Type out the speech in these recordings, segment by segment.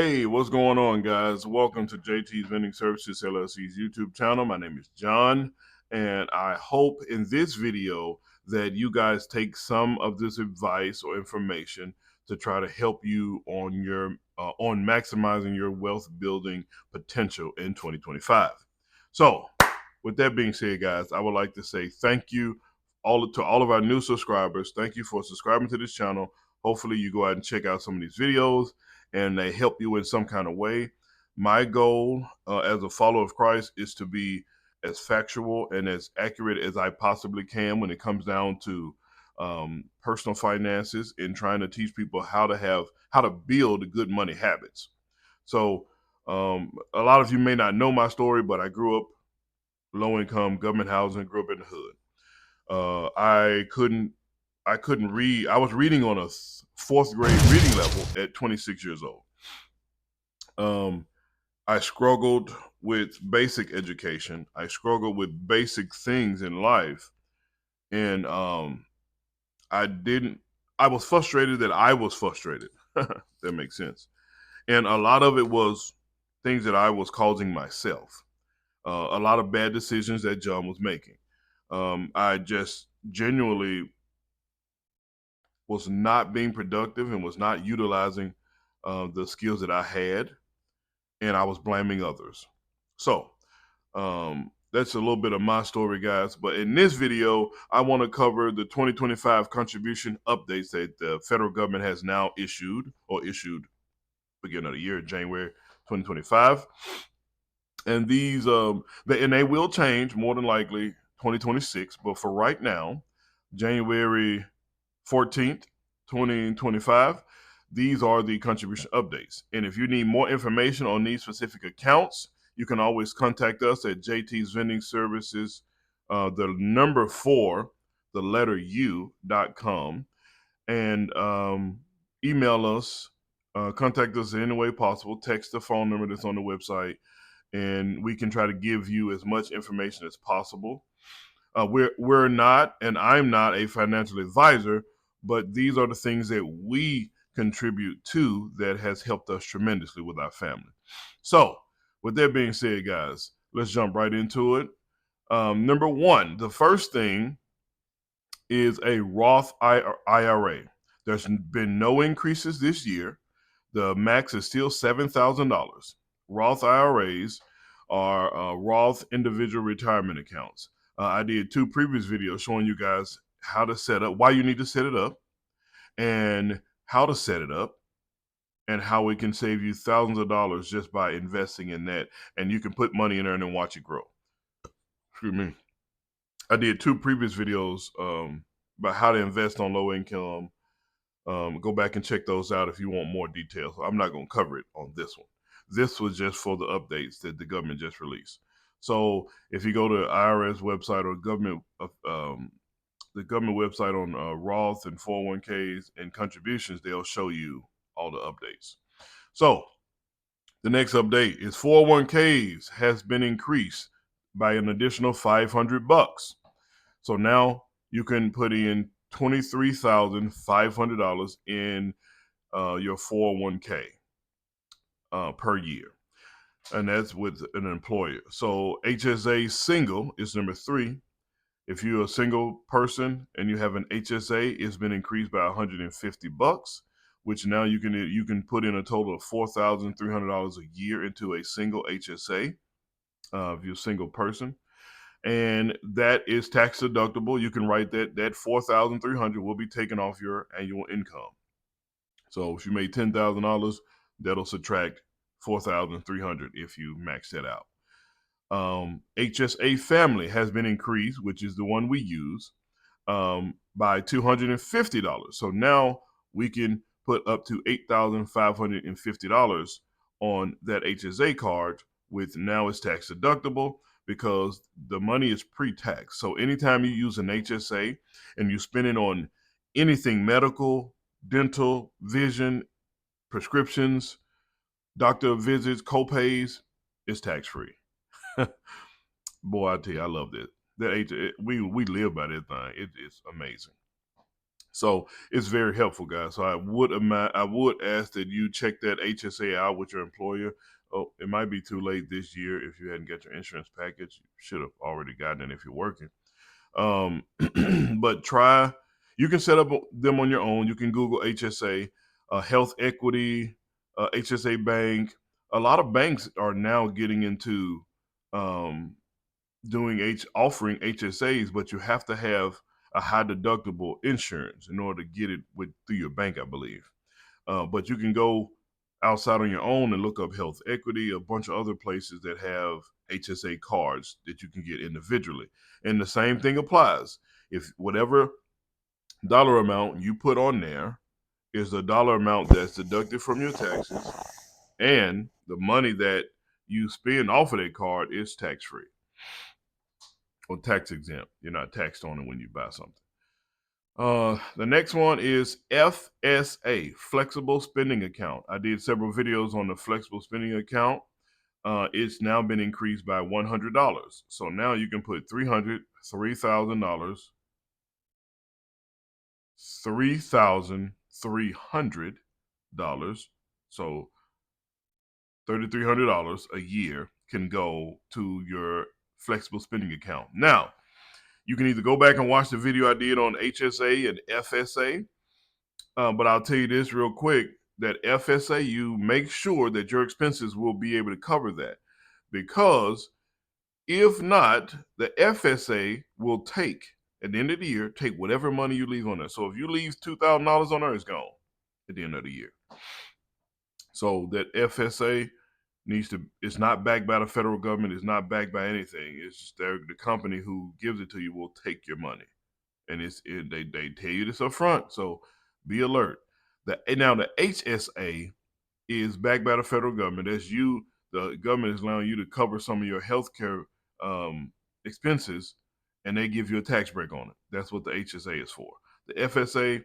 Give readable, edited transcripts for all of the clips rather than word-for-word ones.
Hey, what's going on, guys? Welcome to JT's Vending Services LLC's YouTube channel. My name is John, and I hope in this video that you guys take some of this advice or information to try to help you on your on maximizing your wealth building potential in 2025. So, with that being said, guys, I would like to say thank you to all of our new subscribers. Thank you for subscribing to this channel. Hopefully, you go out and check out some of these videos and they help you in some kind of way. My goal as a follower of Christ is to be as factual and as accurate as I possibly can when it comes down to personal finances and trying to teach people how to build good money habits. So a lot of you may not know my story, but I grew up low income, government housing, grew up in the hood. I couldn't read. I was reading on a fourth grade reading level at 26 years old. I struggled with basic education. I struggled with basic things in life. And I was frustrated that I was frustrated. That makes sense. And a lot of it was things that I was causing myself. A lot of bad decisions that John was making. I just genuinely was not being productive and was not utilizing the skills that I had, and I was blaming others. So that's a little bit of my story, guys. But in this video, I want to cover the 2025 contribution updates that the federal government has now issued beginning of the year, January 2025. And these, they will change more than likely 2026. But for right now, January 14th, 2025, these are the contribution updates. And if you need more information on these specific accounts, you can always contact us at JT's Vending Services, the number 4, the letter U.com, and email us, contact us in any way possible, text the phone number that's on the website, and we can try to give you as much information as possible. We're not, and I'm not a financial advisor, but these are the things that we contribute to that has helped us tremendously with our family. So, with that being said, guys, let's jump right into it. Number one, the first thing is a Roth IRA. There's been no increases this year. The max is still $7,000. Roth IRAs are Roth individual retirement accounts. I did 2 previous videos showing you guys how to set up, why you need to set it up, and how to set it up, and how it can save you thousands of dollars just by investing in that. And you can put money in there and then watch it grow. Excuse me. I did 2 previous videos about how to invest on low income. Go back and check those out if you want more details. I'm not going to cover it on this one. This was just for the updates that the government just released. So if you go to the IRS website or the government website on Roth and 401ks and contributions, they'll show you all the updates. So the next update is 401ks has been increased by an additional $500. So now you can put in $23,500 in your 401k per year, and that's with an employer. So HSA single is number 3. If you're a single person and you have an HSA, it's been increased by $150, which now you can put in a total of $4,300 a year into a single HSA if you're a single person. And that is tax deductible. You can write that $4,300 will be taken off your annual income. So if you made $10,000, that'll subtract $4,300 if you max that out. HSA family has been increased, which is the one we use, by $250. So now we can put up to $8,550 on that HSA card, with now it's tax deductible because the money is pre-tax. So anytime you use an HSA and you spend it on anything medical, dental, vision, prescriptions, doctor visits, co-pays, it's tax-free. Boy, I tell you, I love that. We live by that thing. It's amazing. So it's very helpful, guys. So I would ask that you check that HSA out with your employer. Oh, it might be too late this year if you hadn't got your insurance package. You should have already gotten it if you're working. But try. You can set up them on your own. You can Google HSA, Health Equity, HSA Bank. A lot of banks are now getting into um, offering HSAs, but you have to have a high deductible insurance in order to get it through your bank, I believe. But you can go outside on your own and look up Health Equity, a bunch of other places that have HSA cards that you can get individually. And the same thing applies. If whatever dollar amount you put on there is the dollar amount that's deducted from your taxes, and the money that you spend off of that card is tax free or tax exempt. You're not taxed on it when you buy something. The next one is FSA, Flexible Spending Account. I did several videos on the flexible spending account. It's now been increased by $100. So now you can put $3,000, $3,300. So $3,300 a year can go to your flexible spending account. Now, you can either go back and watch the video I did on HSA and FSA, but I'll tell you this real quick, that FSA, you make sure that your expenses will be able to cover that, because if not, the FSA will take, at the end of the year, take whatever money you leave on there. So if you leave $2,000 on there, it's gone at the end of the year. So that FSA it's not backed by the federal government, it's not backed by anything. It's just the company who gives it to you will take your money. And they tell you this up front, so be alert. Now the HSA is backed by the federal government. The government is allowing you to cover some of your healthcare expenses, and they give you a tax break on it. That's what the HSA is for. The FSA,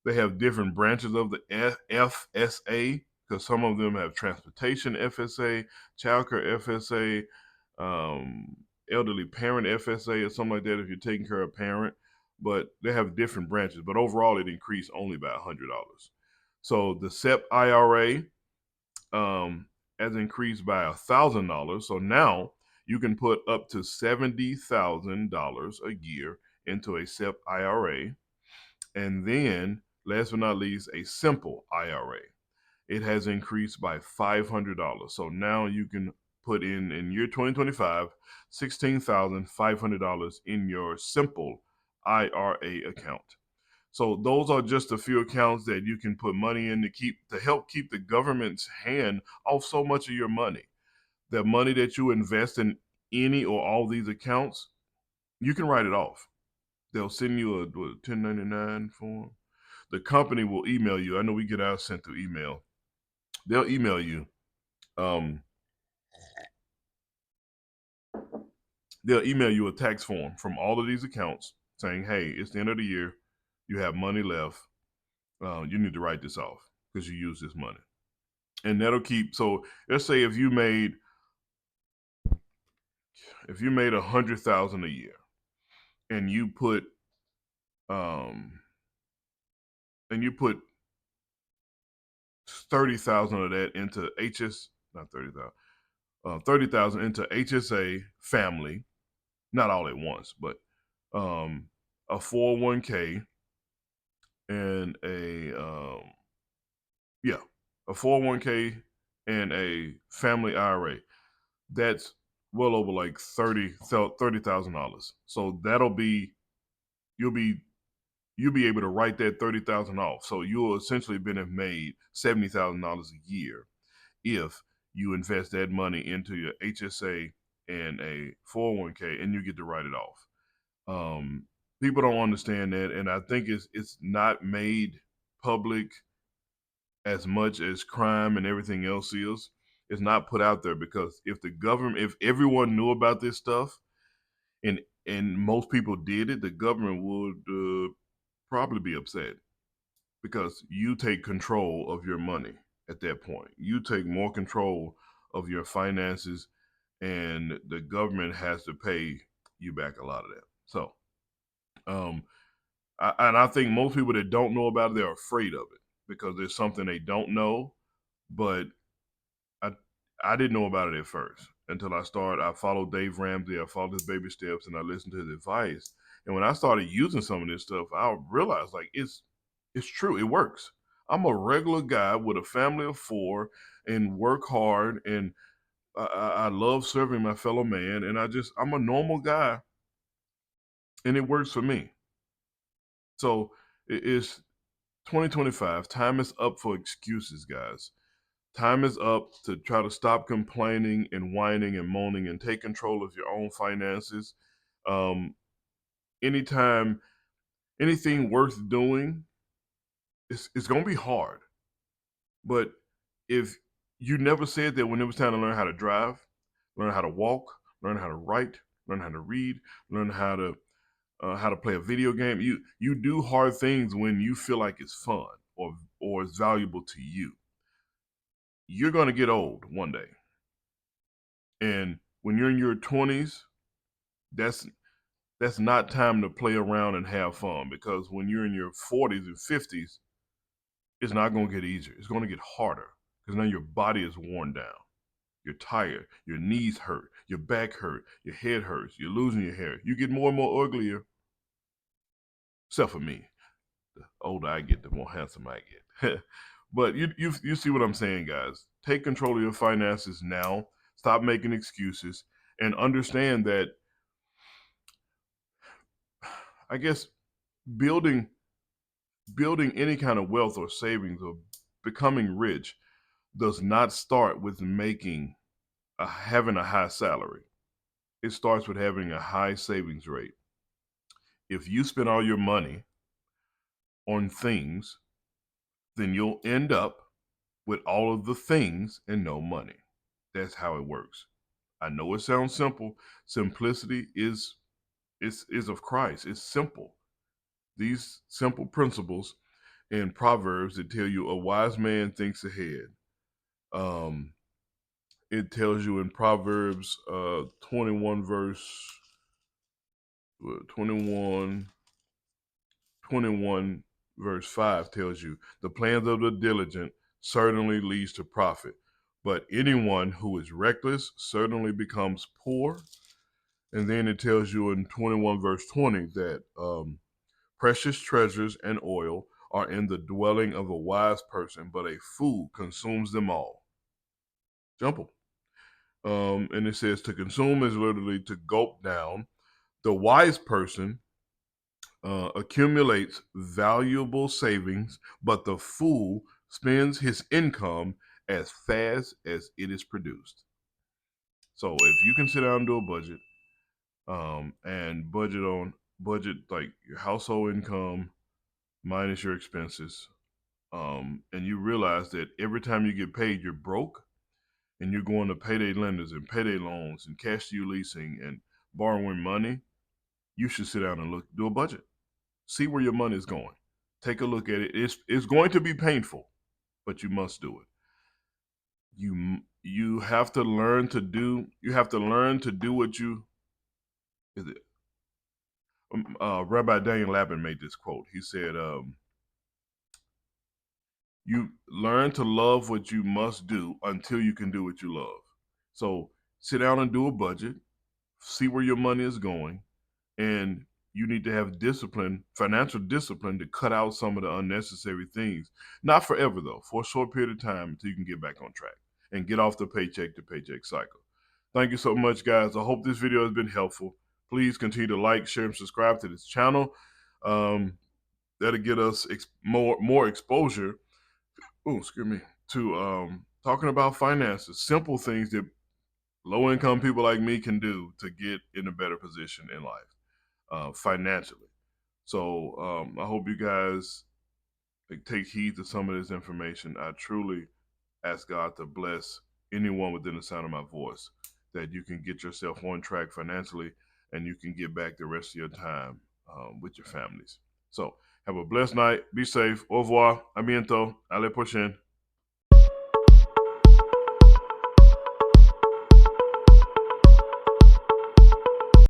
they have different branches of the FSA, because some of them have transportation FSA, childcare FSA, elderly parent FSA, or something like that if you're taking care of a parent. But they have different branches. But overall, it increased only by $100. So the SEP IRA has increased by $1,000. So now you can put up to $70,000 a year into a SEP IRA. And then, last but not least, a simple IRA. It has increased by $500. So now you can put in year 2025, $16,500 in your simple IRA account. So those are just a few accounts that you can put money in to help keep the government's hand off so much of your money. The money that you invest in any or all these accounts, you can write it off. They'll send you a 1099 form. The company will email you. I know we get ours sent through email. They'll email you. They'll email you a tax form from all of these accounts saying, hey, it's the end of the year. You have money left. You need to write this off because you use this money. And that'll keep, so let's say if you made $100,000 a year and you put 30,000 of that into not 30,000, 30,000 into HSA family, not all at once, but a 401k and a 401k and a family IRA. That's well over like $30,000. So you'll be able to write that 30,000 off. So you'll essentially have made $70,000 a year if you invest that money into your HSA and a 401k, and you get to write it off. People don't understand that, and I think it's not made public as much as crime and everything else is. It's not put out there because if everyone knew about this stuff, and most people did it, the government would probably be upset, because you take control of your money at that point. You take more control of your finances, and the government has to pay you back a lot of that. So And I think most people that don't know about it, they're afraid of it because there's something they don't know. But I I didn't know about it at first until I followed Dave Ramsey, I followed his baby steps, and I listened to his advice. And when I started using some of this stuff, I realized like it's true. It works. I'm a regular guy with a family of four and work hard, and I love serving my fellow man, and I'm a normal guy, and it works for me. So it's 2025. Time is up for excuses, guys. Time is up to try to stop complaining and whining and moaning and take control of your own finances. Um, anytime, anything worth doing, it's going to be hard. But if you never said that when it was time to learn how to drive, learn how to walk, learn how to write, learn how to read, learn how to play a video game, you do hard things when you feel like it's fun or it's valuable to you. You're going to get old one day. And when you're in your 20s, that's that's not time to play around and have fun, because when you're in your 40s and 50s, it's not going to get easier. It's going to get harder because now your body is worn down. You're tired. Your knees hurt. Your back hurt. Your head hurts. You're losing your hair. You get more and more uglier, except for me. The older I get, the more handsome I get. But you see what I'm saying, guys. Take control of your finances now. Stop making excuses and understand that, I guess, building any kind of wealth or savings or becoming rich does not start with having a high salary. It starts with having a high savings rate. If you spend all your money on things, then you'll end up with all of the things and no money. That's how it works. I know it sounds simple. Simplicity is of Christ. It's simple. These simple principles in Proverbs that tell you a wise man thinks ahead. It tells you in Proverbs 21 verse 21 21 verse 5 tells you the plans of the diligent certainly leads to profit, but anyone who is reckless certainly becomes poor. And then it tells you in 21 verse 20 that precious treasures and oil are in the dwelling of a wise person, but a fool consumes them all. Simple. And it says to consume is literally to gulp down. The wise person accumulates valuable savings, but the fool spends his income as fast as it is produced. So if you can sit down and do a budget, and budget like your household income minus your expenses, and you realize that every time you get paid, you're broke, and you're going to payday lenders and payday loans and cash to you leasing and borrowing money, you should sit down and do a budget. See where your money is going. Take a look at it. It's going to be painful, but you must do it. You have to learn to do. You have to learn to do what you. Is it? Rabbi Daniel Lapin made this quote. He said, "You learn to love what you must do until you can do what you love." So sit down and do a budget. See where your money is going, and you need to have discipline, financial discipline, to cut out some of the unnecessary things. Not forever though, for a short period of time until you can get back on track and get off the paycheck to paycheck cycle. Thank you so much, guys. I hope this video has been helpful. Please continue to like, share, and subscribe to this channel. That'll get us more exposure. Oh, excuse me, to talking about finances, simple things that low income people like me can do to get in a better position in life, financially. So I hope you guys take heed to some of this information. I truly ask God to bless anyone within the sound of my voice, that you can get yourself on track financially and you can get back the rest of your time with your families. So have a blessed night. Be safe. Au revoir. A bientôt. Allez, prochaine.